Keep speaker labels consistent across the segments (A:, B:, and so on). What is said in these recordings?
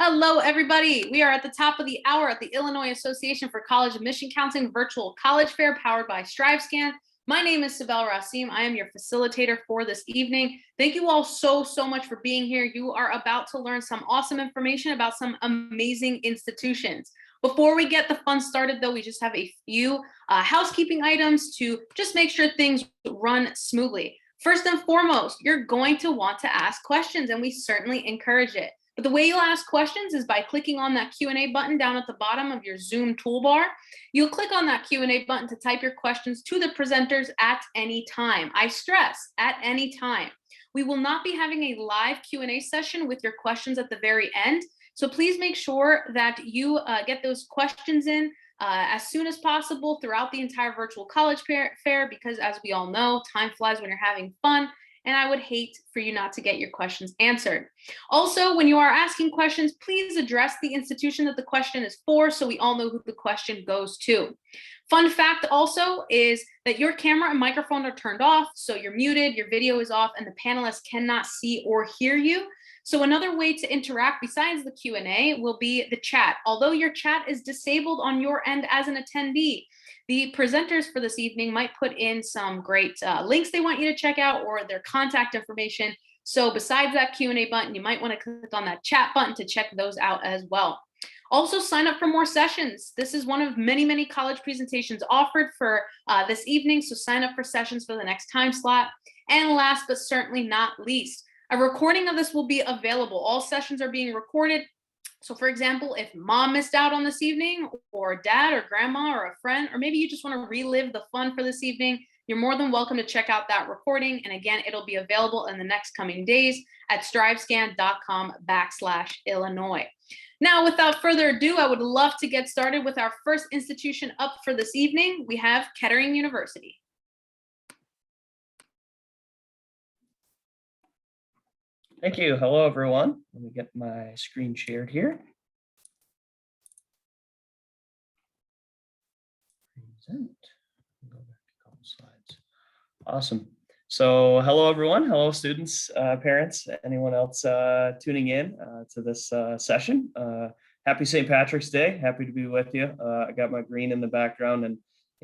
A: Hello, everybody. We are at the top of the hour at the Illinois Association for College Admission Counseling Virtual College Fair powered by StriveScan. My name is Sibel Rasim. I am your facilitator for this evening. Thank you all so much for being here. You are about to learn some awesome information about some amazing institutions. Before we get the fun started, though, we just have a few housekeeping items to just make sure things run smoothly. First and foremost, you're going to want to ask questions, and we certainly encourage it. But the way you'll ask questions is by clicking on that Q&A button down at the bottom of your Zoom toolbar. You'll click on that Q&A button to type your questions to the presenters at any time. I stress, at any time. We will not be having a live Q&A session with your questions at the very end. So please make sure that you get those questions in as soon as possible throughout the entire virtual college fair, because as we all know, time flies when you're having fun. And I would hate for you not to get your questions answered. Also, when you are asking questions, please address the institution that the question is for so we all know who the question goes to. Fun fact also is that your camera and microphone are turned off, so you're muted, your video is off, and the panelists cannot see or hear you. So another way to interact besides the Q&A will be the chat. Although your chat is disabled on your end as an attendee, the presenters for this evening might put in some great links they want you to check out or their contact information. So besides that Q&A button, you might want to click on that chat button to check those out as well. Also, sign up for more sessions. This is one of many college presentations offered for this evening. So sign up for sessions for the next time slot. And last but certainly not least, a recording of this will be available. All sessions are being recorded. So for example, if mom missed out on this evening, or dad or grandma or a friend, or maybe you just want to relive the fun for this evening, you're more than welcome to check out that recording. And again, it'll be available in the next coming days at strivescan.com/Illinois. Now, without further ado, I would love to get started with our first institution up for this evening. We have Kettering University.
B: Thank you. Hello, everyone. Let me get my screen shared here. Present. Go back a couple slides. Awesome. So hello, everyone. Hello, students, parents, anyone else tuning in to this session. Happy St. Patrick's Day. Happy to be with you. I got my green in the background and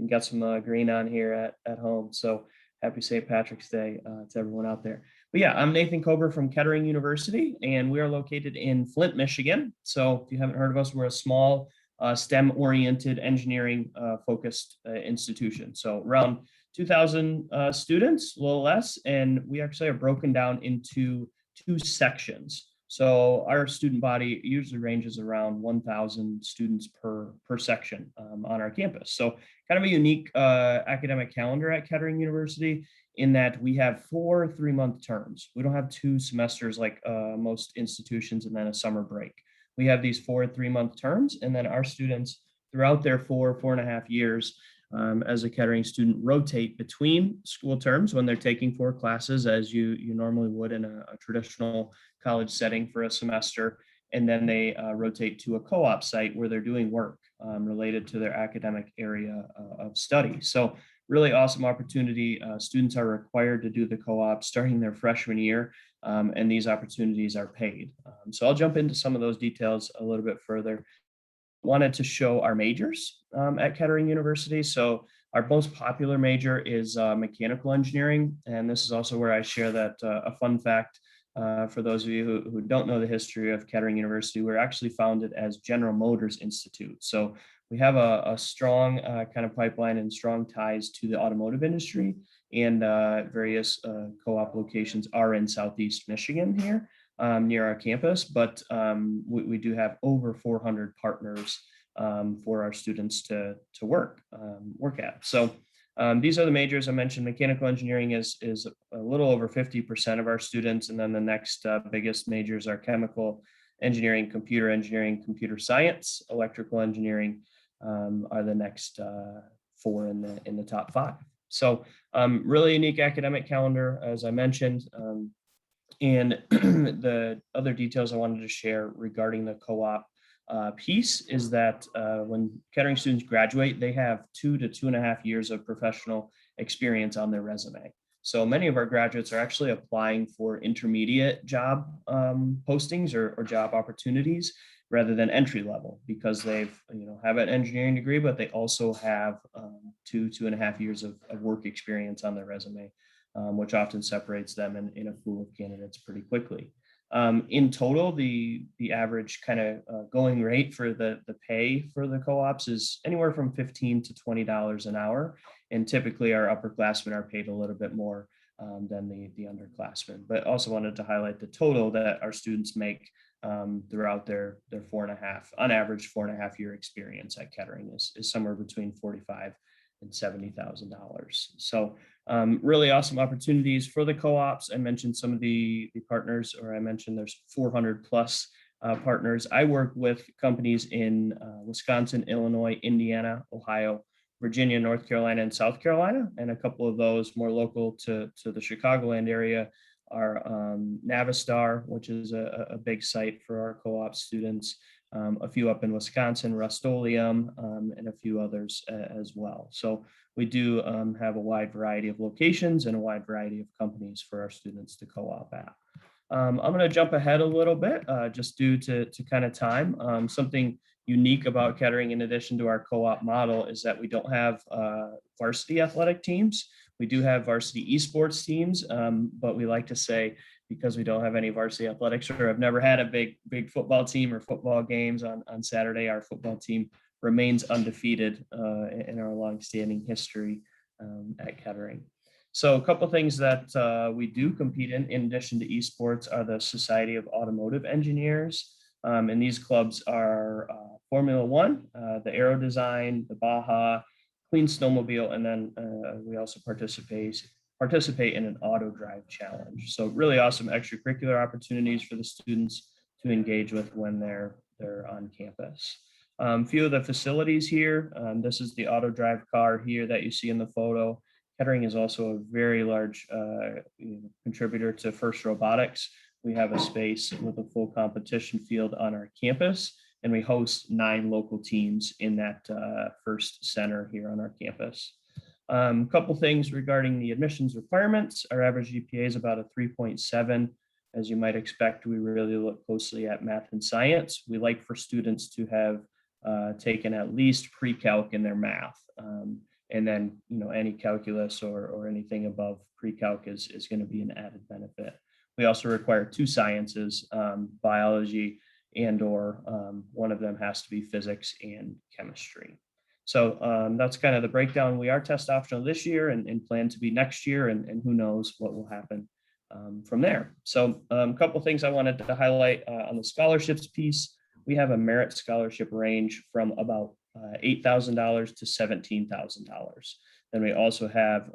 B: got some green on here at home. So happy St. Patrick's Day to everyone out there. But yeah, I'm Nathan Kober from Kettering University, and we are located in Flint, Michigan. So if you haven't heard of us, we're a small STEM-oriented engineering-focused institution. So around 2,000 students, a little less, and we actually are broken down into two sections. So our student body usually ranges around 1,000 students per section on our campus. So kind of a unique academic calendar at Kettering University in that we have 4 3-month terms. We don't have 2 semesters like most institutions and then a summer break. We have these 4 3-month terms, and then our students throughout their 4.5 years as a Kettering student rotate between school terms when they're taking 4 classes as you normally would in a traditional college setting for a semester. And then they rotate to a co-op site where they're doing work related to their academic area of study. So really awesome opportunity. Students are required to do the co-op starting their freshman year, and these opportunities are paid. So I'll jump into some of those details a little bit further. Wanted to show our majors at Kettering University. So our most popular major is mechanical engineering. And this is also where I share that a fun fact for those of you who don't know the history of Kettering University. We're actually founded as General Motors Institute. So we have a strong kind of pipeline and strong ties to the automotive industry, and various co-op locations are in Southeast Michigan here near our campus, but we do have over 400 partners for our students to work at. So these are the majors I mentioned. Mechanical engineering is a little over 50% of our students, and then the next biggest majors are chemical engineering, computer science, electrical engineering are the next 4 in the top 5. So really unique academic calendar, as I mentioned. And the other details I wanted to share regarding the co-op piece is that when Kettering students graduate, they have 2 to 2.5 years of professional experience on their resume. So many of our graduates are actually applying for intermediate job postings or job opportunities rather than entry level, because they've have an engineering degree, but they also have 2.5 years of work experience on their resume, which often separates them in a pool of candidates pretty quickly. In total, the average kind of going rate for the pay for the co-ops is anywhere from $15 to $20 an hour. And typically our upperclassmen are paid a little bit more than the underclassmen. But also wanted to highlight the total that our students make throughout their 4.5, on average 4.5 year experience at Kettering is somewhere between $45,000 and $70,000. So really awesome opportunities for the co-ops. I mentioned some of the partners, or I mentioned there's 400 plus partners. I work with companies in Wisconsin, Illinois, Indiana, Ohio, Virginia, North Carolina, and South Carolina. And a couple of those more local to the Chicagoland area are Navistar, which is a big site for our co-op students, a few up in Wisconsin, Rust-Oleum, and a few others as well. So we do have a wide variety of locations and a wide variety of companies for our students to co-op at. I'm going to jump ahead a little bit just due to kind of time. Something unique about Kettering, in addition to our co-op model, is that we don't have varsity athletic teams. We do have varsity esports teams, but we like to say, because we don't have any varsity athletics, or have never had a big football team or football games on Saturday, our football team remains undefeated in our longstanding history at Kettering. So a couple of things that we do compete in addition to esports, are the Society of Automotive Engineers. And these clubs are Formula One, the Aero Design, the Baja, Clean Snowmobile, and then we also participate in an auto drive challenge. So really awesome extracurricular opportunities for the students to engage with when they're on campus. Few of the facilities here, this is the auto drive car here that you see in the photo. Kettering is also a very large contributor to FIRST Robotics. We have a space with a full competition field on our campus, and we host 9 local teams in that FIRST center here on our campus. A couple things regarding the admissions requirements. Our average GPA is about a 3.7. As you might expect, we really look closely at math and science. We like for students to have taken at least pre-calc in their math. And then, any calculus or anything above pre-calc is going to be an added benefit. We also require 2 sciences, biology and/or one of them has to be physics and chemistry. So that's kind of the breakdown. We are test optional this year and plan to be next year, and who knows what will happen from there. So a couple things I wanted to highlight on the scholarships piece. We have a merit scholarship range from about $8,000 to $17,000. Then we also have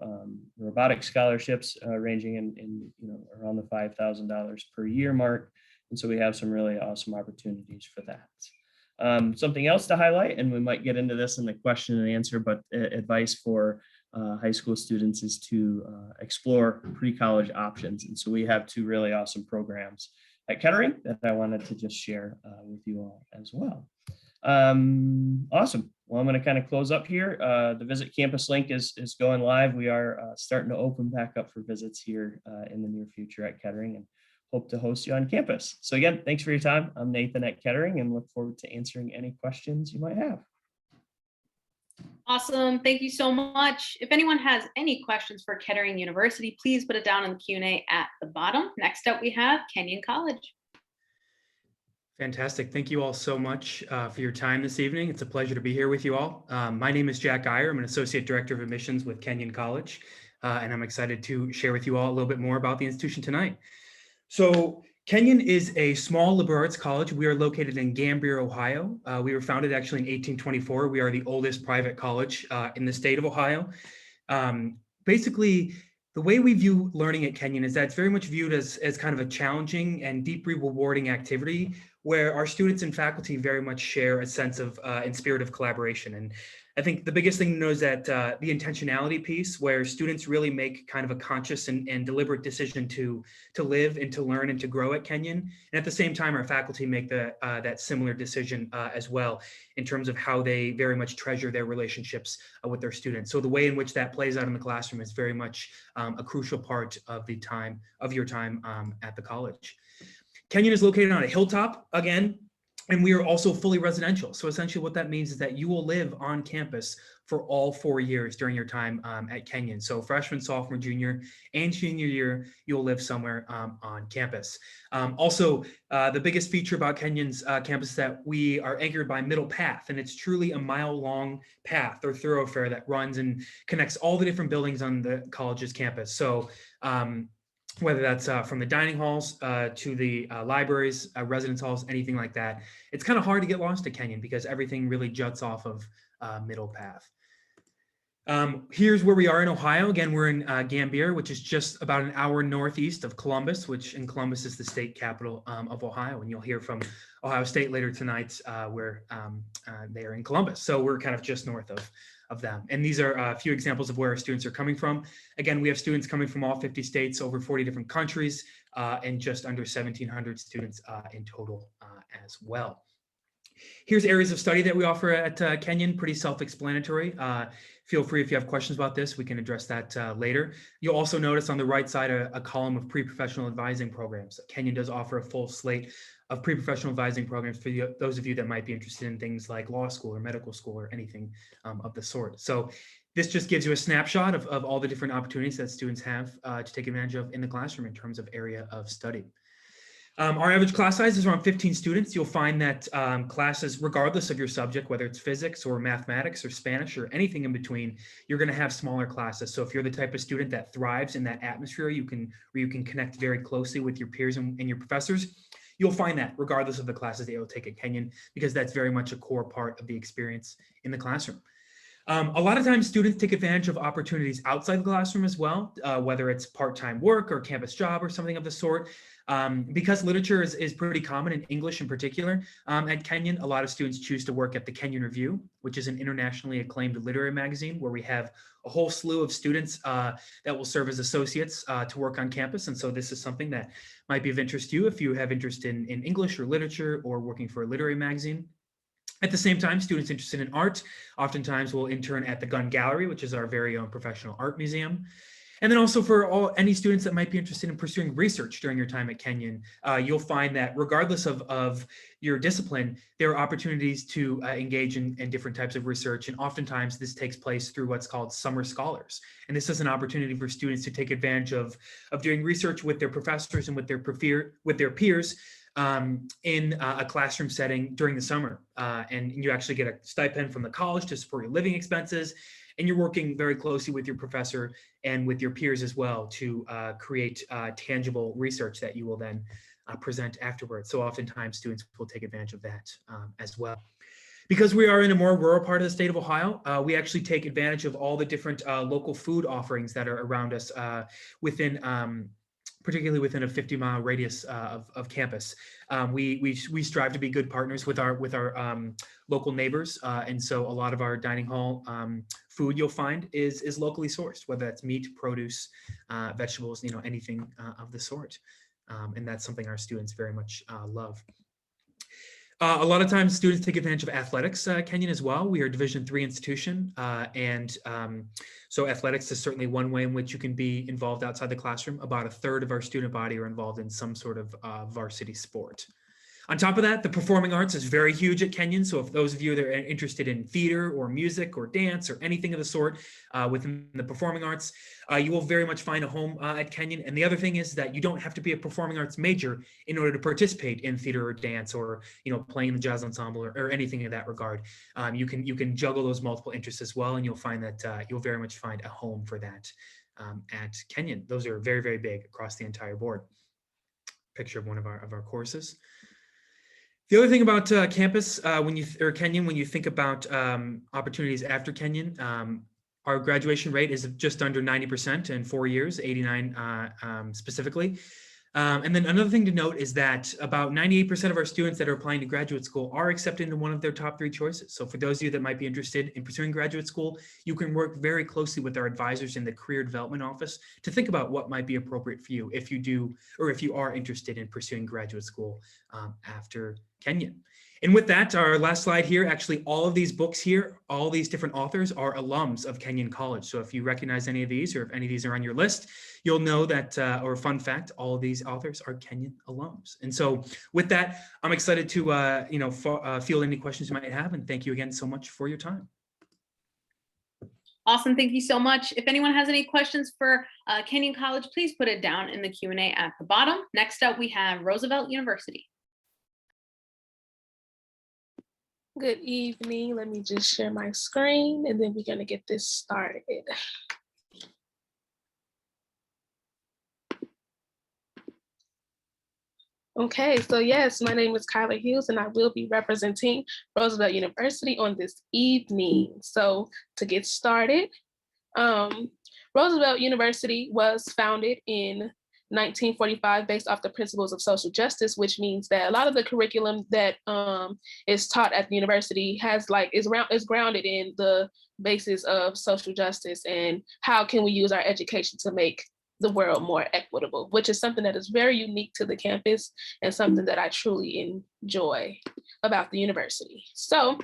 B: robotic scholarships ranging in around the $5,000 per year mark. And so we have some really awesome opportunities for that. Something else to highlight, and we might get into this in the question and answer, but advice for high school students is to explore pre-college options. And so we have 2 really awesome programs at Kettering that I wanted to just share with you all as well. Awesome. Well, I'm going to kind of close up here. The Visit Campus link is going live. We are starting to open back up for visits here in the near future at Kettering, and hope to host you on campus. So again, thanks for your time. I'm Nathan at Kettering, and look forward to answering any questions you might have.
A: Awesome. Thank you so much. If anyone has any questions for Kettering University, please put it down in the Q&A at the bottom. Next up, we have Kenyon College.
C: Fantastic. Thank you all so much for your time this evening. It's a pleasure to be here with you all. My name is Jack Iyer. I'm an Associate Director of Admissions with Kenyon College, and I'm excited to share with you all a little bit more about the institution tonight. So Kenyon is a small liberal arts college. We are located in Gambier, Ohio. We were founded actually in 1824. We are the oldest private college in the state of Ohio. Basically, the way we view learning at Kenyon is that it's very much viewed as kind of a challenging and deeply rewarding activity where our students and faculty very much share a sense of and spirit of collaboration. And I think the biggest thing to know is that the intentionality piece, where students really make kind of a conscious and deliberate decision to live and to learn and to grow at Kenyon. And at the same time, our faculty make that similar decision as well in terms of how they very much treasure their relationships with their students. So the way in which that plays out in the classroom is very much a crucial part of your time at the college. Kenyon is located on a hilltop again, and we are also fully residential. So essentially what that means is that you will live on campus for all 4 years during your time at Kenyon. So freshman, sophomore, junior, and senior year, you'll live somewhere on campus. Also, the biggest feature about Kenyon's campus is that we are anchored by Middle Path, and it's truly a mile-long path or thoroughfare that runs and connects all the different buildings on the college's campus. So whether that's from the dining halls to the libraries, residence halls, anything like that. It's kind of hard to get lost at Kenyon because everything really juts off of Middle Path. Here's where we are in Ohio. Again, we're in Gambier, which is just about an hour northeast of Columbus, which in Columbus is the state capital of Ohio. And you'll hear from Ohio State later tonight where they are in Columbus. So we're kind of just north of them. And these are a few examples of where our students are coming from. Again, we have students coming from all 50 states, over 40 different countries, and just under 1,700 students in total as well. Here's areas of study that we offer at Kenyon, pretty self-explanatory. Feel free if you have questions about this, we can address that later. You'll also notice on the right side a column of pre-professional advising programs. Kenyon does offer a full slate of pre-professional advising programs for those of you that might be interested in things like law school or medical school or anything of the sort. So this just gives you a snapshot of all the different opportunities that students have to take advantage of in the classroom in terms of area of study. Our average class size is around 15 students. You'll find that classes, regardless of your subject, whether it's physics or mathematics or Spanish or anything in between, you're going to have smaller classes. So if you're the type of student that thrives in that atmosphere, where you can connect very closely with your peers and your professors, you'll find that regardless of the classes that you'll take at Kenyon, because that's very much a core part of the experience in the classroom. A lot of times students take advantage of opportunities outside the classroom as well, whether it's part-time work or campus job or something of the sort. Because literature is pretty common in English in particular at Kenyon, a lot of students choose to work at the Kenyon Review, which is an internationally acclaimed literary magazine where we have a whole slew of students that will serve as associates to work on campus. And so this is something that might be of interest to you if you have interest in English or literature or working for a literary magazine. At the same time, students interested in art oftentimes will intern at the Gunn Gallery, which is our very own professional art museum. And then also for any students that might be interested in pursuing research during your time at Kenyon, you'll find that regardless of your discipline, there are opportunities to engage in different types of research. And oftentimes this takes place through what's called summer scholars. And this is an opportunity for students to take advantage of doing research with their professors and with their peers in a classroom setting during the summer. And you actually get a stipend from the college to support your living expenses. And you're working very closely with your professor and with your peers as well to create tangible research that you will then present afterwards. So oftentimes students will take advantage of that as well. Because we are in a more rural part of the state of Ohio, we actually take advantage of all the different local food offerings that are around us particularly within a 50-mile radius of campus. We strive to be good partners with our local neighbors, and so a lot of our dining hall food you'll find is locally sourced, whether that's meat, produce, vegetables, anything of the sort, and that's something our students very much love. A lot of times students take advantage of athletics at Kenyon as well. We are a Division III institution, and so athletics is certainly one way in which you can be involved outside the classroom. About a third of our student body are involved in some sort of varsity sport. On top of that, the performing arts is very huge at Kenyon. So if those of you that are interested in theater or music or dance or anything of the sort within the performing arts, you will very much find a home at Kenyon. And the other thing is that you don't have to be a performing arts major in order to participate in theater or dance or playing in the jazz ensemble or anything in that regard. You can juggle those multiple interests as well, and you'll find that you'll very much find a home for that at Kenyon. Those are very, very big across the entire board. Picture of one of our courses. The other thing about campus, Kenyon, when you think about opportunities after Kenyon, our graduation rate is just under 90% in 4 years, 89 specifically. And then another thing to note is that about 98% of our students that are applying to graduate school are accepted into one of their top 3 choices. So for those of you that might be interested in pursuing graduate school, you can work very closely with our advisors in the Career Development Office to think about what might be appropriate for you if you do, or if you are interested in pursuing graduate school after Kenyon. And with that, our last slide here, actually all of these books here, all these different authors are alums of Kenyon College. So if you recognize any of these, or if any of these are on your list, you'll know that, or fun fact, all of these authors are Kenyon alums. And so with that, I'm excited to field any questions you might have. And thank you again so much for your time.
A: Awesome. Thank you so much. If anyone has any questions for Kenyon College, please put it down in the Q&A at the bottom. Next up, we have Roosevelt University.
D: Good evening. Let me just share my screen and then we're going to get this started. Okay, so yes, my name is Kyla Hughes and I will be representing Roosevelt University on this evening. So to get started, Roosevelt University was founded in 1945 based off the principles of social justice, which means that a lot of the curriculum that is taught at the university is grounded in the basis of social justice and how can we use our education to make the world more equitable, which is something that is very unique to the campus and something that I truly enjoy about the university. So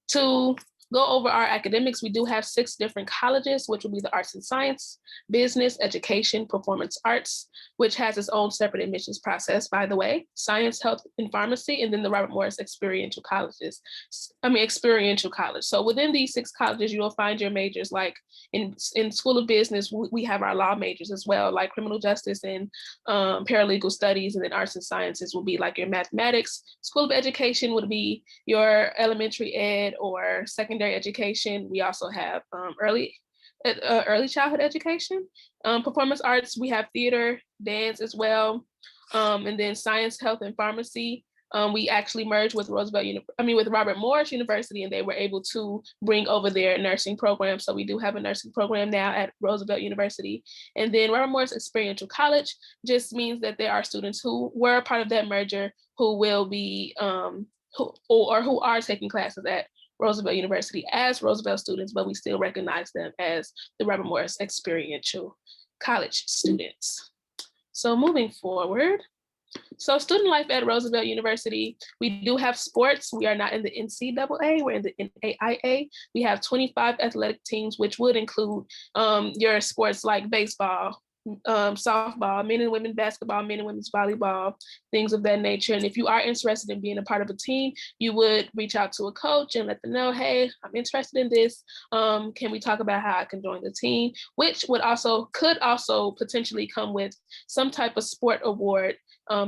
D: to go over our academics, we do have 6 different colleges, which will be the Arts and Science, Business, Education, Performance Arts, which has its own separate admissions process, by the way, Science, Health, and Pharmacy, and then the Robert Morris Experiential College. So within these 6 colleges, you will find your majors, like in School of Business, we have our law majors as well, like criminal justice and paralegal studies, and then arts and sciences will be like your mathematics. School of Education would be your elementary ed or secondary education. We also have early childhood education. Performance arts, we have theater, dance as well. And then science, health, and pharmacy. We actually merged with Robert Morris University, and they were able to bring over their nursing program. So we do have a nursing program now at Roosevelt University. And then Robert Morris Experiential College just means that there are students who were a part of that merger who will be who are taking classes at Roosevelt University as Roosevelt students, but we still recognize them as the Robert Morris Experiential College students. So moving forward, so student life at Roosevelt University, we do have sports. We are not in the NCAA, we're in the NAIA. We have 25 athletic teams, which would include your sports like baseball, softball, men and women basketball, men and women's volleyball, things of that nature. And if you are interested in being a part of a team, you would reach out to a coach and let them know, hey, I'm interested in this. Can we talk about how I can join the team? Which could also potentially come with some type of sport award,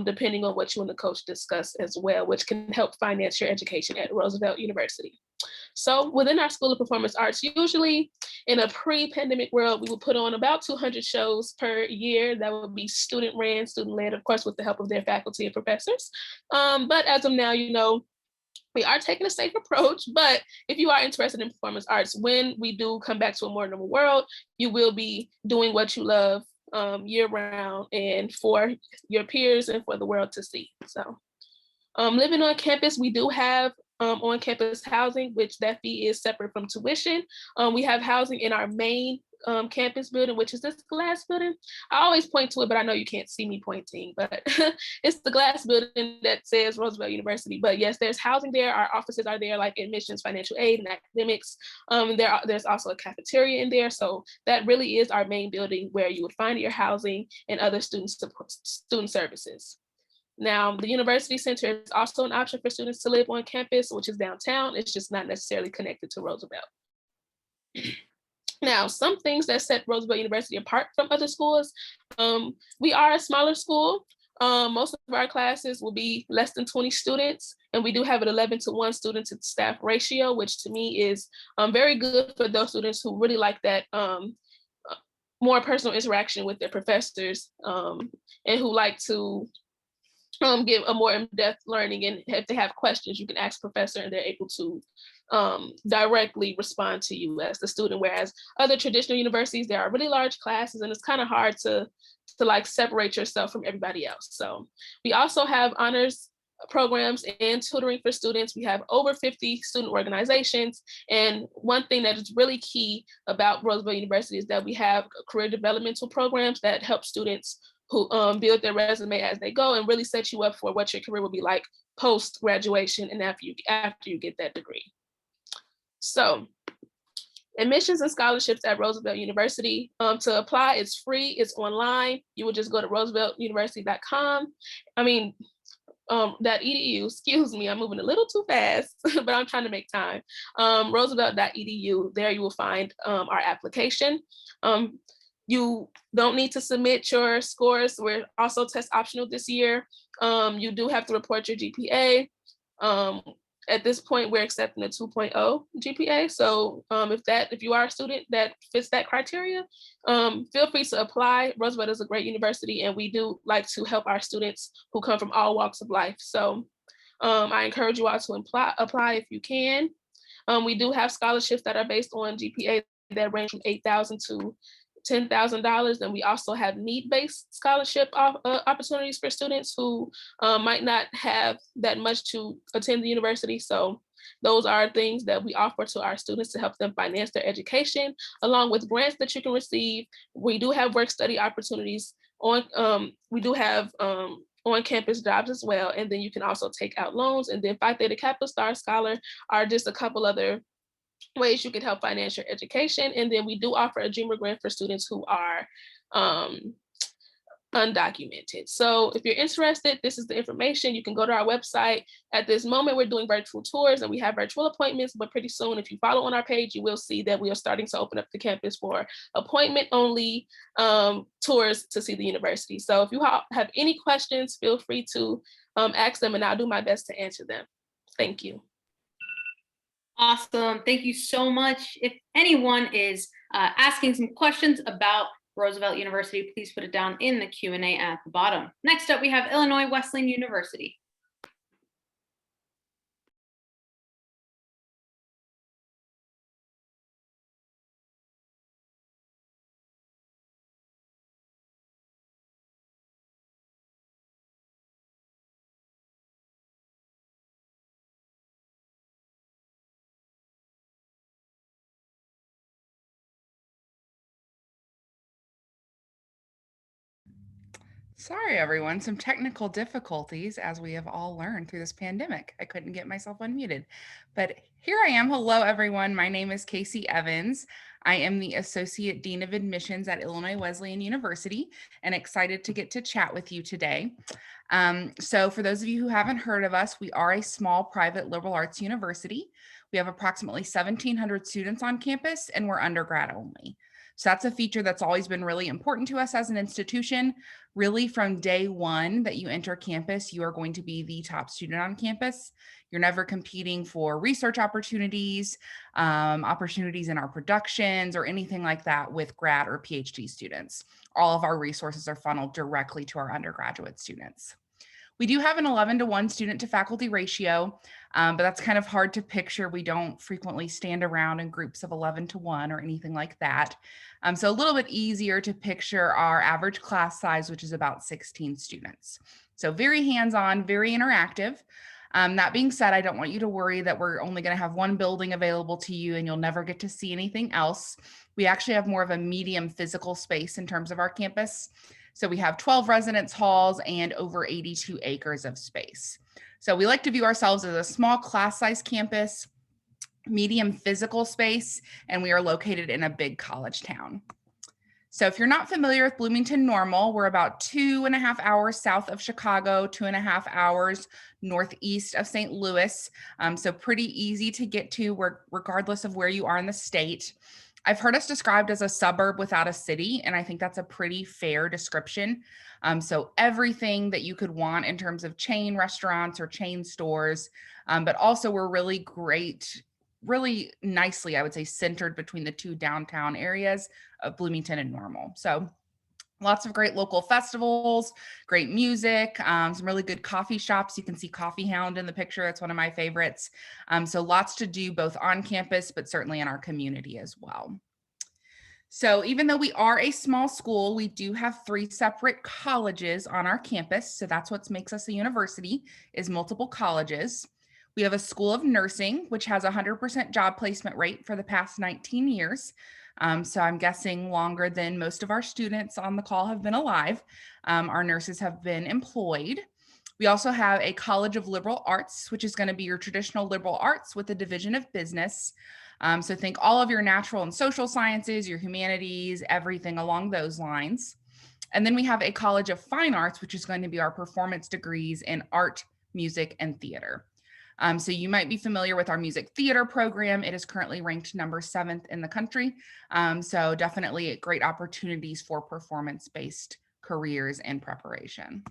D: depending on what you and the coach discuss as well, which can help finance your education at Roosevelt University. So within our School of Performance Arts, usually in a pre-pandemic world, we would put on about 200 shows per year. That would be student-ran, student-led, of course, with the help of their faculty and professors. But as of now, we are taking a safe approach, but if you are interested in performance arts, when we do come back to a more normal world, you will be doing what you love year round and for your peers and for the world to see. So living on campus, we do have on-campus housing, which that fee is separate from tuition. We have housing in our main campus building, which is this glass building. I always point to it, but I know you can't see me pointing, but it's the glass building that says Roosevelt University. But yes, there's housing there. Our offices are there, like admissions, financial aid, and academics. There's also a cafeteria in there. So that really is our main building where you would find your housing and other student services. Now, the University Center is also an option for students to live on campus, which is downtown. It's just not necessarily connected to Roosevelt. Now, some things that set Roosevelt University apart from other schools, we are a smaller school. Most of our classes will be less than 20 students, and we do have an 11-to-1 student to staff ratio, which to me is very good for those students who really like that more personal interaction with their professors and who like to give a more in-depth learning, and if they have questions, you can ask professor and they're able to directly respond to you as the student. Whereas other traditional universities, there are really large classes and it's kind of hard to like separate yourself from everybody else. So we also have honors programs and tutoring for students. We have over 50 student organizations. And one thing that is really key about Roosevelt University is that we have career developmental programs that help students who build their resume as they go and really set you up for what your career will be like post graduation and after you get that degree. So admissions and scholarships at Roosevelt University. To apply, it's free, it's online. You would just go to rooseveltuniversity.com. .edu, excuse me, I'm moving a little too fast, but I'm trying to make time. Roosevelt.edu, there you will find our application. You don't need to submit your scores. We're also test optional this year. You do have to report your GPA. At this point, we're accepting a 2.0 GPA. So if you are a student that fits that criteria, feel free to apply. Roosevelt is a great university, and we do like to help our students who come from all walks of life. So I encourage you all to apply if you can. We do have scholarships that are based on GPA that range from $8,000 to $10,000. And we also have need-based scholarship opportunities for students who might not have that much to attend the university. So those are things that we offer to our students to help them finance their education, along with grants that you can receive. We do have work study opportunities we do have on-campus jobs as well. And then you can also take out loans. And then Phi Theta Kappa Star Scholar are just a couple other ways you can help finance your education. And then we do offer a Dreamer grant for students who are undocumented. So if you're interested, this is the information. You can go to our website. At this moment, we're doing virtual tours and we have virtual appointments, but pretty soon, if you follow on our page, you will see that we are starting to open up the campus for appointment-only tours to see the university. So if you have any questions, feel free to ask them and I'll do my best to answer them. Thank you.
A: Awesome. Thank you so much. If anyone is asking some questions about Roosevelt University, please put it down in the Q&A at the bottom. Next up, we have Illinois Wesleyan University.
E: Sorry, everyone, some technical difficulties as we have all learned through this pandemic. I couldn't get myself unmuted, but here I am. Hello, everyone. My name is Casey Evans. I am the Associate Dean of Admissions at Illinois Wesleyan University and excited to get to chat with you today. So for those of you who haven't heard of us, we are a small private liberal arts university. We have approximately 1,700 students on campus and we're undergrad only. So that's a feature that's always been really important to us as an institution. Really, from day one that you enter campus, you are going to be the top student on campus. You're never competing for research opportunities, opportunities in our productions or anything like that with grad or PhD students. All of our resources are funneled directly to our undergraduate students. We do have an 11-to-1 student to faculty ratio, but that's kind of hard to picture. We don't frequently stand around in groups of 11-to-1 or anything like that. So a little bit easier to picture our average class size, which is about 16 students. So very hands-on, very interactive. That being said, I don't want you to worry that we're only going to have one building available to you and you'll never get to see anything else. We actually have more of a medium physical space in terms of our campus. So we have 12 residence halls and over 82 acres of space. So we like to view ourselves as a small class size campus, medium physical space, and we are located in a big college town. So if you're not familiar with Bloomington Normal, we're about 2.5 hours south of Chicago, 2.5 hours northeast of St. Louis. So pretty easy to get to regardless of where you are in the state. I've heard us described as a suburb without a city, and I think that's a pretty fair description. So everything that you could want in terms of chain restaurants or chain stores, but also we're really great, really nicely, I would say, centered between the two downtown areas of Bloomington and Normal. So Lots of great local festivals, great music, some really good coffee shops. You can see Coffee Hound in the picture. That's one of my favorites. So lots to do both on campus, but certainly in our community as well. So even though we are a small school, we do have 3 separate colleges on our campus. So that's what makes us a university, is multiple colleges. We have a School of Nursing, which has a 100% job placement rate for the past 19 years. So I'm guessing longer than most of our students on the call have been alive. Our nurses have been employed. We also have a College of Liberal Arts, which is going to be your traditional liberal arts with a division of business. So think all of your natural and social sciences, your humanities, everything along those lines. And then we have a College of Fine Arts, which is going to be our performance degrees in art, music, and theater. So you might be familiar with our music theater program. It is currently ranked number 7th in the country. So definitely great opportunities for performance-based careers and preparation.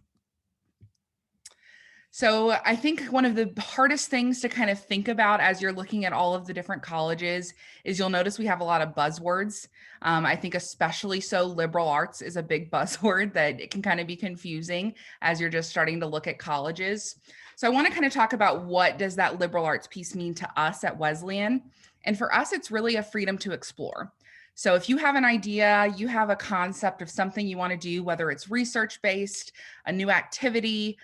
E: So I think one of the hardest things to kind of think about as you're looking at all of the different colleges is you'll notice we have a lot of buzzwords. I think especially so liberal arts is a big buzzword that it can kind of be confusing as you're just starting to look at colleges. So I want to kind of talk about what does that liberal arts piece mean to us at Wesleyan. And for us, it's really a freedom to explore. So if you have an idea, you have a concept of something you want to do, whether it's research-based, a new activity,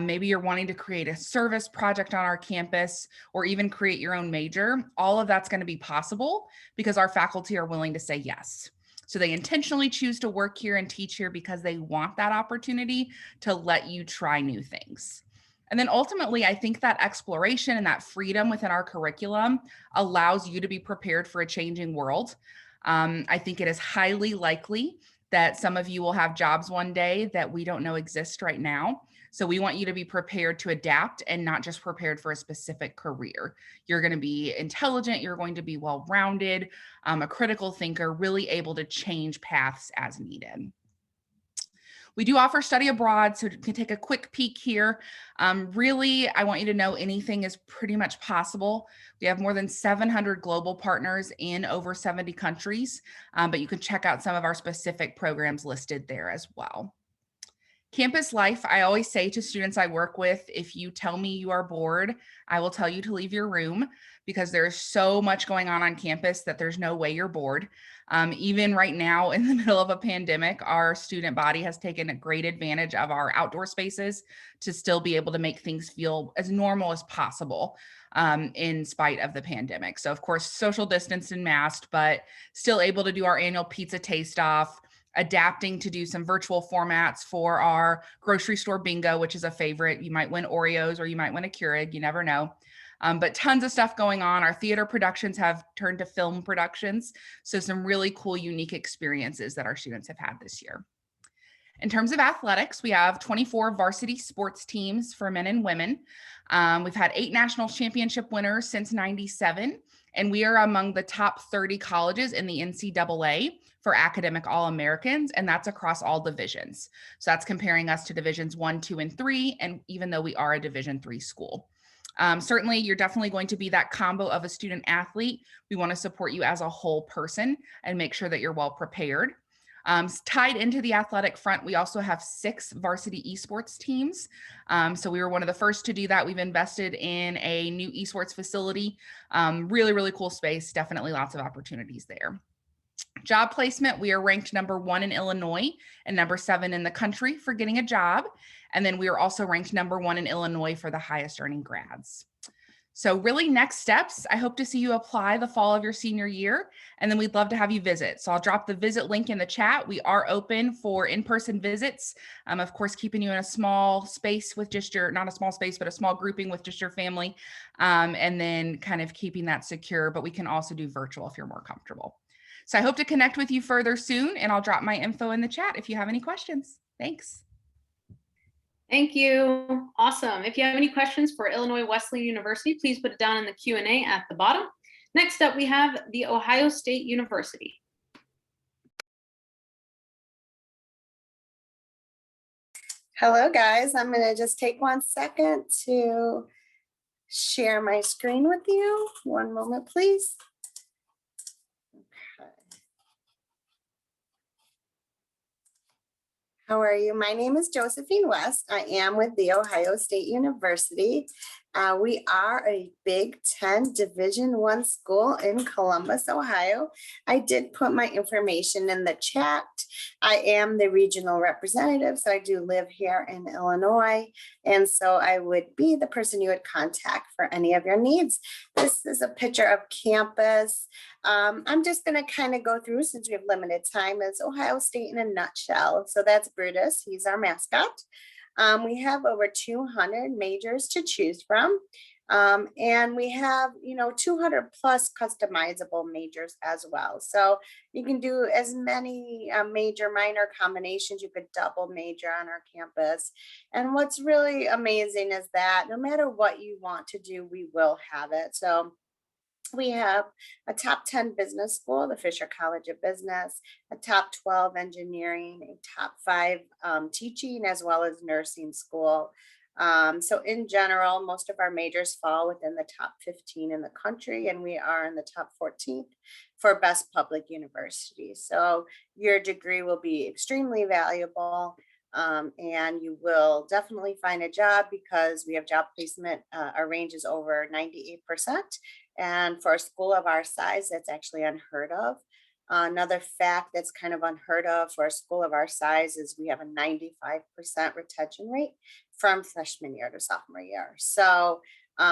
E: maybe you're wanting to create a service project on our campus, or even create your own major, all of that's going to be possible because our faculty are willing to say yes. So they intentionally choose to work here and teach here because they want that opportunity to let you try new things. And then ultimately, I think that exploration and that freedom within our curriculum allows you to be prepared for a changing world. I think it is highly likely that some of you will have jobs one day that we don't know exist right now. So we want you to be prepared to adapt and not just prepared for a specific career. You're going to be intelligent, you're going to be well-rounded, a critical thinker, really able to change paths as needed. We do offer study abroad, so you can take a quick peek here. Really, I want you to know anything is pretty much possible. We have more than 700 global partners in over 70 countries, but you can check out some of our specific programs listed there as well. Campus life, I always say to students I work with, if you tell me you are bored, I will tell you to leave your room because there's so much going on campus that there's no way you're bored. Even right now in the middle of a pandemic, our student body has taken a great advantage of our outdoor spaces to still be able to make things feel as normal as possible in spite of the pandemic. So of course, social distance and masked, but still able to do our annual pizza taste off, adapting to do some virtual formats for our grocery store bingo, which is a favorite. You might win Oreos or you might win a Keurig, you never know. But tons of stuff going on. Our theater productions have turned to film productions. So some really cool, unique experiences that our students have had this year. In terms of athletics, we have 24 varsity sports teams for men and women. We've had 8 national championship winners since '97, and we are among the top 30 colleges in the NCAA for academic All-Americans, and that's across all divisions. So that's comparing us to divisions 1, 2, and 3, and even though we are a division 3 school. Certainly, you're definitely going to be that combo of a student athlete. We want to support you as a whole person and make sure that you're well prepared. Tied into the athletic front, we also have 6 varsity esports teams. So we were one of the first to do that. We've invested in a new esports facility. Really, really cool space. Definitely lots of opportunities there. Job placement, we are ranked number 1 in Illinois and number 7 in the country for getting a job. And then we are also ranked number 1 in Illinois for the highest earning grads. So really next steps, I hope to see you apply the fall of your senior year, and then we'd love to have you visit. So I'll drop the visit link in the chat. We are open for in-person visits. Of course, keeping you in a small space with just your, not a small space, but a small grouping with just your family, and then kind of keeping that secure, but we can also do virtual if you're more comfortable. So I hope to connect with you further soon, and I'll drop my info in the chat if you have any questions. Thanks.
A: Thank you. Awesome. If you have any questions for Illinois Wesleyan University, please put it down in the Q&A at the bottom. Next up, we have the Ohio State University.
F: Hello, guys. I'm going to just take 1 second to share my screen with you. 1 moment, please. Okay. How are you? My name is Josephine West. I am with The Ohio State University. We are a Big Ten Division I school in Columbus, Ohio. I did put my information in the chat. I am the regional representative, so I do live here in Illinois. And so I would be the person you would contact for any of your needs. This is a picture of campus. I'm just going to kind of go through, since we have limited time, as Ohio State in a nutshell. So that's Brutus. He's our mascot. We have over 200 majors to choose from. And we have, 200 plus customizable majors as well. So you can do as many major minor combinations. You could double major on our campus. And what's really amazing is that no matter what you want to do, we will have it. So we have a top 10 business school, the Fisher College of Business, a top 12 engineering, a top 5 teaching, as well as nursing school. So in general, most of our majors fall within the top 15 in the country, and we are in the top 14th for best public university. So your degree will be extremely valuable. And you will definitely find a job because we have job placement. Our range is over 98%. And for a school of our size, that's actually unheard of. Another fact that's kind of unheard of for a school of our size is we have a 95% retention rate from freshman year to sophomore year. So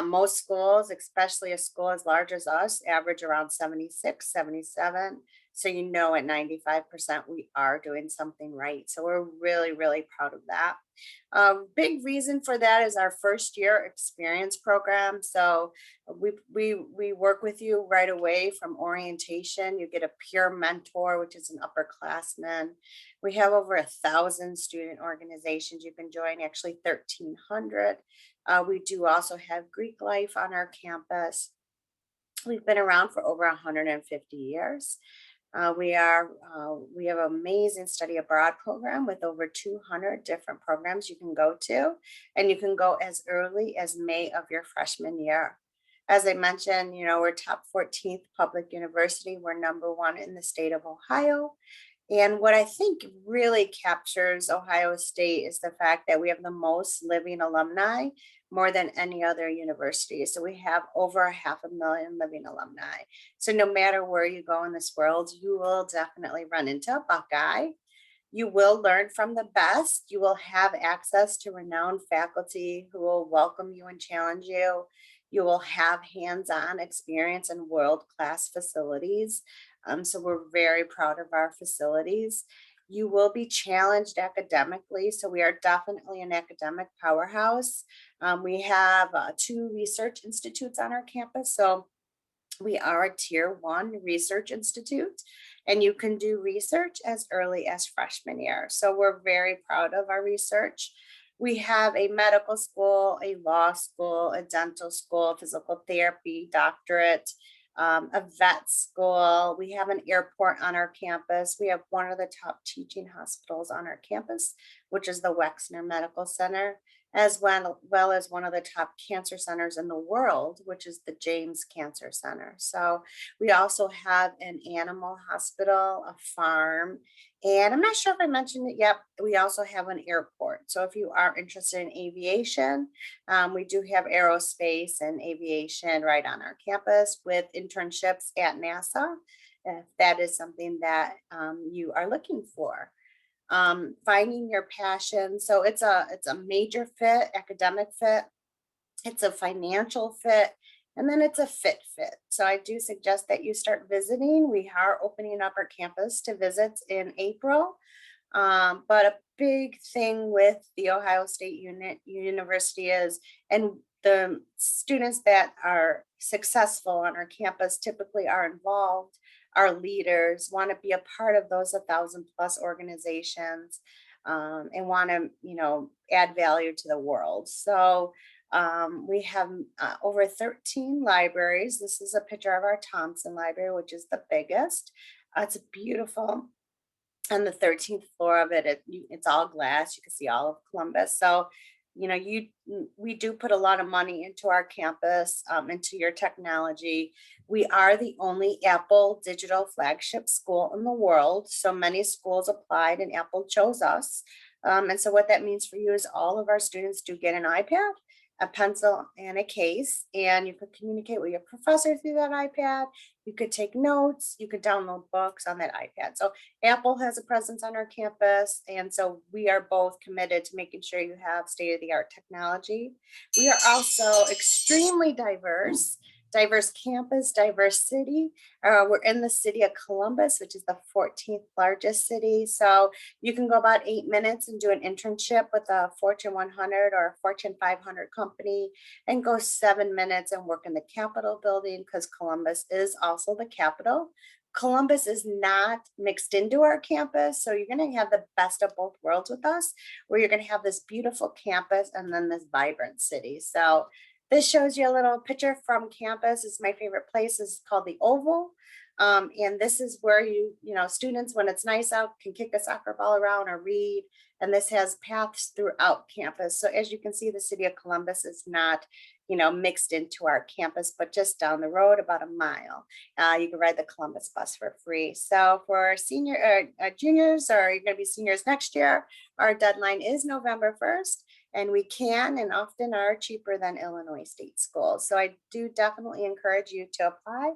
F: most schools, especially a school as large as us, average around 76, 77. So at 95%, we are doing something right. So we're really, really proud of that. Big reason for that is our first year experience program. So we work with you right away from orientation. You get a peer mentor, which is an upperclassman. We have over 1,000 student organizations you can join, actually 1,300. We do also have Greek life on our campus. We've been around for over 150 years. We have an amazing study abroad program with over 200 different programs you can go to, and you can go as early as May of your freshman year. As I mentioned, we're top 14th public university. We're #1 in the state of Ohio. And what I think really captures Ohio State is the fact that we have the most living alumni, more than any other university. So we have over 500,000 living alumni. So no matter where you go in this world, you will definitely run into a Buckeye. You will learn from the best. You will have access to renowned faculty who will welcome you and challenge you. You will have hands-on experience in world-class facilities. So we're very proud of our facilities. You will be challenged academically. So we are definitely an academic powerhouse. We have 2 research institutes on our campus. So we are a tier 1 research institute, and you can do research as early as freshman year. So we're very proud of our research. We have a medical school, a law school, a dental school, physical therapy, doctorate, a vet school. We have an airport on our campus. We have one of the top teaching hospitals on our campus, which is the Wexner Medical Center, as well as one of the top cancer centers in the world, which is the James Cancer Center. So we also have an animal hospital, a farm, and I'm not sure if I mentioned it yet, we also have an airport. So if you are interested in aviation, we do have aerospace and aviation right on our campus with internships at NASA, if that is something that you are looking for. Finding your passion. So it's a major fit, academic fit, it's a financial fit, and then it's a fit. So I do suggest that you start visiting. We are opening up our campus to visits in April. But a big thing with the Ohio State University is, and the students that are successful on our campus typically are involved, our leaders want to be a part of those 1,000 plus organizations, and want to, add value to the world. So we have over 13 libraries. This is a picture of our Thompson Library, which is the biggest. It's beautiful. On the 13th floor of it, it's all glass. You can see all of Columbus. So, we do put a lot of money into our campus, into your technology. We are the only Apple digital flagship school in the world. So many schools applied and Apple chose us. And so what that means for you is all of our students do get an iPad, a pencil, and a case, and you could communicate with your professor through that iPad. You could take notes, you could download books on that iPad. So Apple has a presence on our campus, and so we are both committed to making sure you have state-of-the-art technology. We are also extremely diverse campus, diverse city. We're in the city of Columbus, which is the 14th largest city. So you can go about 8 minutes and do an internship with a Fortune 100 or a Fortune 500 company, and go 7 minutes and work in the Capitol building, because Columbus is also the capital. Columbus is not mixed into our campus. So you're going to have the best of both worlds with us, where you're going to have this beautiful campus and then this vibrant city. So this shows you a little picture from campus. It's my favorite place. It's called the Oval. And this is where students, when it's nice out, can kick a soccer ball around or read. And this has paths throughout campus. So as you can see, the city of Columbus is not, mixed into our campus, but just down the road about a mile. You can ride the Columbus bus for free. So for juniors, or you're going to be seniors next year, our deadline is November 1st. And we can and often are cheaper than Illinois state schools. So I do definitely encourage you to apply.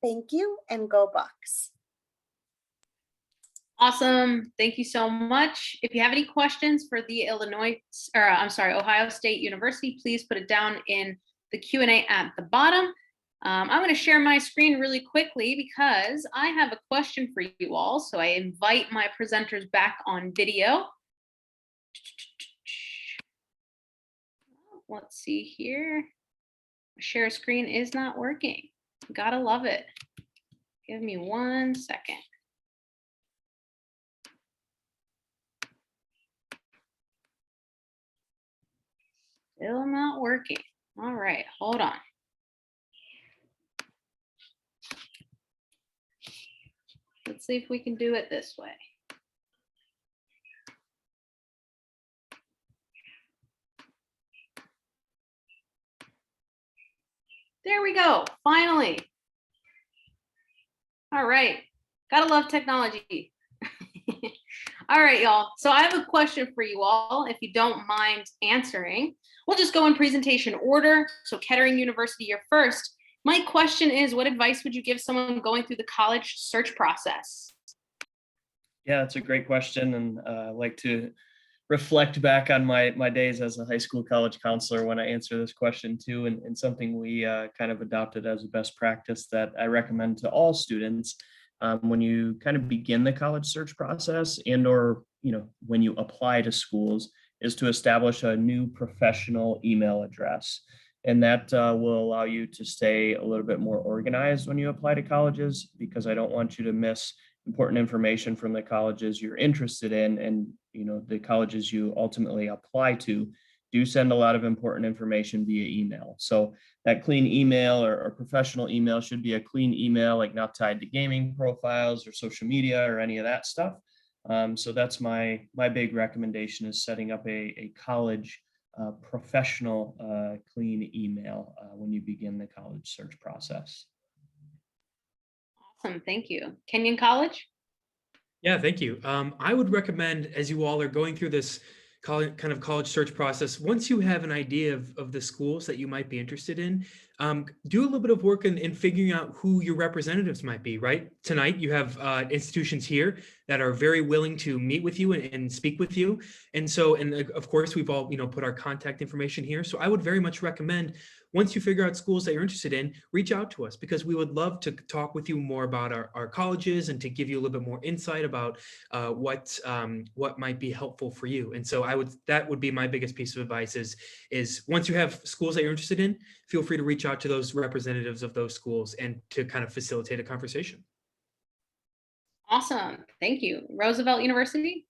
F: Thank you, and go Bucks.
A: Awesome. Thank you so much. If you have any questions for the Ohio State University, please put it down in the Q&A at the bottom. I'm going to share my screen really quickly because I have a question for you all. So I invite my presenters back on video. Let's see here. Share screen is not working. Gotta love it. Give me 1 second. Still not working. All right, hold on. Let's see if we can do it this way. There we go, finally. All right, gotta love technology. All right, y'all. So I have a question for you all, if you don't mind answering. We'll just go in presentation order. So Kettering University, you're first. My question is, what advice would you give someone going through the college search process?
B: Yeah, it's a great question, and I like to reflect back on my days as a high school college counselor when I answer this question too, and something we kind of adopted as a best practice that I recommend to all students when you kind of begin the college search process, and or when you apply to schools, is to establish a new professional email address. And that will allow you to stay a little bit more organized when you apply to colleges, because I don't want you to miss important information from the colleges you're interested in, and the colleges you ultimately apply to do send a lot of important information via email. So that clean email or professional email should be a clean email, like not tied to gaming profiles or social media or any of that stuff. So that's my big recommendation, is setting up a college professional clean email when you begin the college search process.
A: Awesome, thank you. Kenyon College?
C: Yeah, thank you. I would recommend, as you all are going through this college search process, once you have an idea of the schools that you might be interested in, do a little bit of work in figuring out who your representatives might be, right? Tonight, you have institutions here that are very willing to meet with you and speak with you. And so, and of course, we've all, put our contact information here. So I would very much recommend, once you figure out schools that you're interested in, reach out to us, because we would love to talk with you more about our colleges and to give you a little bit more insight about what might be helpful for you. And so that would be my biggest piece of advice is once you have schools that you're interested in, feel free to reach out to those representatives of those schools and to kind of facilitate a conversation.
A: Awesome, thank you. Roosevelt University?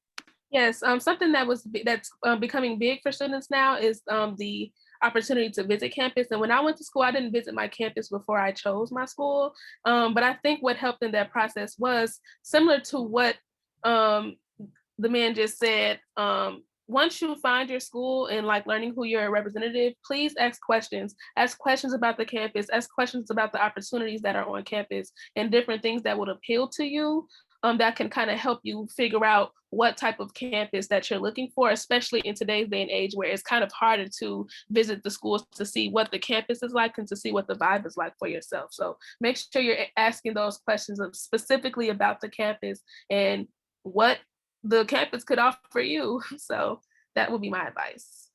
D: Yes, something that's becoming big for students now is the opportunity to visit campus. And when I went to school, I didn't visit my campus before I chose my school. But I think what helped in that process was similar to what the man just said. Once you find your school and learning who your representative, please ask questions. Ask questions about the campus, ask questions about the opportunities that are on campus and different things that would appeal to you. that can kind of help you figure out what type of campus that you're looking for, especially in today's day and age where it's kind of harder to visit the schools to see what the campus is like and to see what the vibe is like for yourself. So make sure you're asking those questions specifically about the campus and what the campus could offer you. So that would be my advice.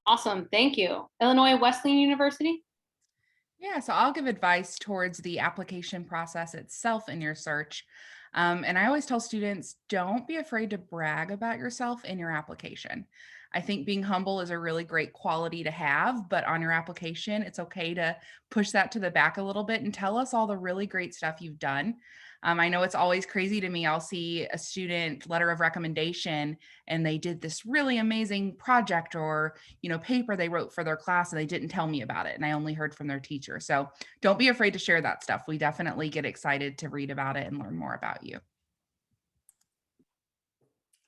A: Awesome, thank you. Illinois Wesleyan University?
E: Yeah, so I'll give advice towards the application process itself in your search. And I always tell students, don't be afraid to brag about yourself in your application. I think being humble is a really great quality to have, but on your application, it's okay to push that to the back a little bit and tell us all the really great stuff you've done. I know it's always crazy to me. I'll see a student letter of recommendation and they did this really amazing project or, paper they wrote for their class and they didn't tell me about it. And I only heard from their teacher. So don't be afraid to share that stuff. We definitely get excited to read about it and learn more about you.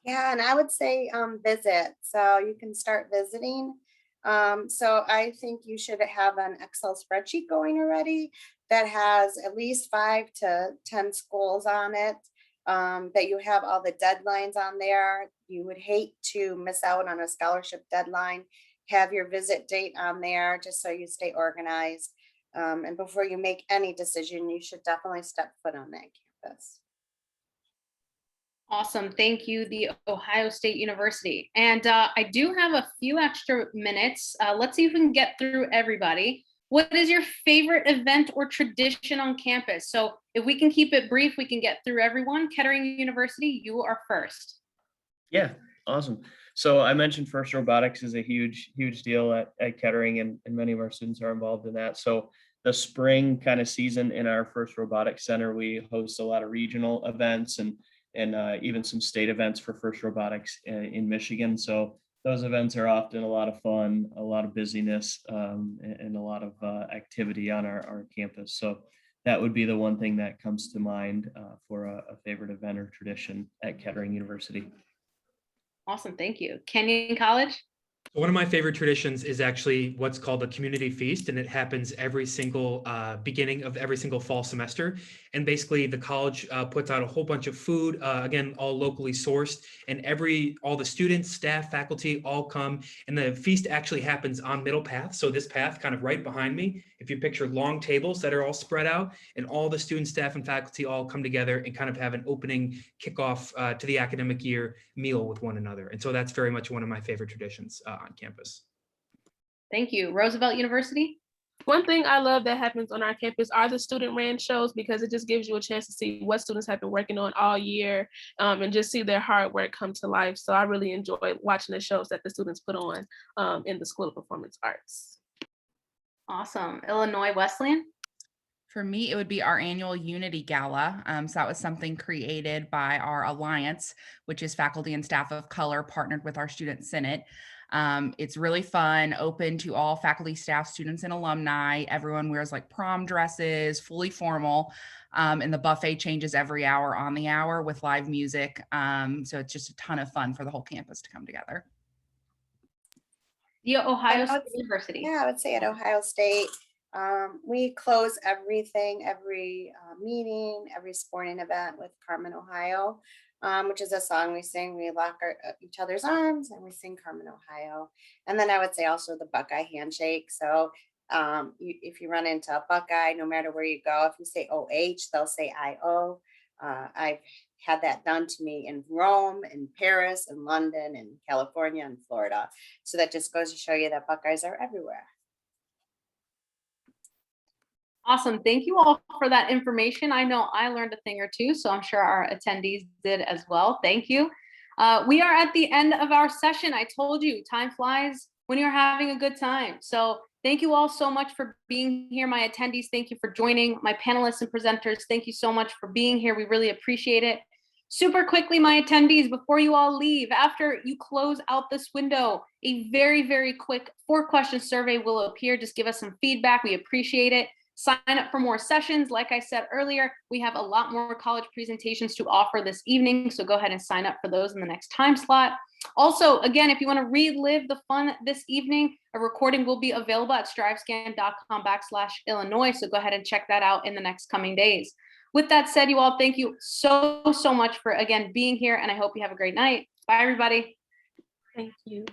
F: Yeah, and I would say visit. So you can start visiting. So I think you should have an Excel spreadsheet going already that has at least 5 to 10 schools on it, that you have all the deadlines on there. You would hate to miss out on a scholarship deadline. Have your visit date on there just so you stay organized. And before you make any decision, you should definitely step foot on that campus.
A: Awesome, thank you, the Ohio State University. And I do have a few extra minutes. Let's see if we can get through everybody. What is your favorite event or tradition on campus? So if we can keep it brief, we can get through everyone. Kettering University, you are first.
B: Yeah, awesome. So I mentioned FIRST Robotics is a huge deal at Kettering, and many of our students are involved in that. So the spring kind of season in our FIRST Robotics Center, we host a lot of regional events and even some state events for FIRST Robotics in Michigan. So those events are often a lot of fun, a lot of busyness, and a lot of activity on our campus. So that would be the one thing that comes to mind for a favorite event or tradition at Kettering University.
A: Awesome, thank you. Kenyon College?
C: One of my favorite traditions is actually what's called a community feast, and it happens every single beginning of every single fall semester. And basically the college puts out a whole bunch of food, again, all locally sourced, and all the students, staff, faculty all come, and the feast actually happens on Middle Path. So this path kind of right behind me, if you picture long tables that are all spread out, and all the students, staff, and faculty all come together and kind of have an opening kickoff to the academic year meal with one another. And so that's very much one of my favorite traditions on campus.
A: Thank you. Roosevelt University?
D: One thing I love that happens on our campus are the student ran shows, because it just gives you a chance to see what students have been working on all year, and just see their hard work come to life. So I really enjoy watching the shows that the students put on in the School of Performance Arts.
A: Awesome. Illinois Wesleyan?
E: For me, it would be our annual Unity Gala. So that was something created by our Alliance, which is faculty and staff of color partnered with our Student Senate. It's really fun, open to all faculty, staff, students, and alumni. Everyone wears like prom dresses, fully formal, and the buffet changes every hour on the hour with live music. So it's just a ton of fun for the whole campus to come together.
A: The Ohio State University?
F: Yeah, I would say at Ohio State, we close everything, every meeting, every sporting event with Carmen, Ohio. Which is a song we sing. We lock each other's arms and we sing Carmen, Ohio. And then I would say also the Buckeye handshake. So if you run into a Buckeye, no matter where you go, if you say OH, they'll say IO. I've had that done to me in Rome, in Paris, in London, in California, and Florida. So that just goes to show you that Buckeyes are everywhere.
A: Awesome. Thank you all for that information. I know I learned a thing or two, so I'm sure our attendees did as well. Thank you. We are at the end of our session. I told you, time flies when you're having a good time. So thank you all so much for being here. My attendees, thank you for joining. My panelists and presenters, thank you so much for being here. We really appreciate it. Super quickly, my attendees, before you all leave, after you close out this window, a very quick 4-question survey will appear. Just give us some feedback. We appreciate it. Sign up for more sessions. Like I said earlier, we have a lot more college presentations to offer this evening, so go ahead and sign up for those in the next time slot. Also, again, if you want to relive the fun this evening, a recording will be available at strivescan.com/Illinois, so go ahead and check that out in the next coming days. With that said, you all, thank you so much for, again, being here, and I hope you have a great night. Bye, everybody.
D: Thank you.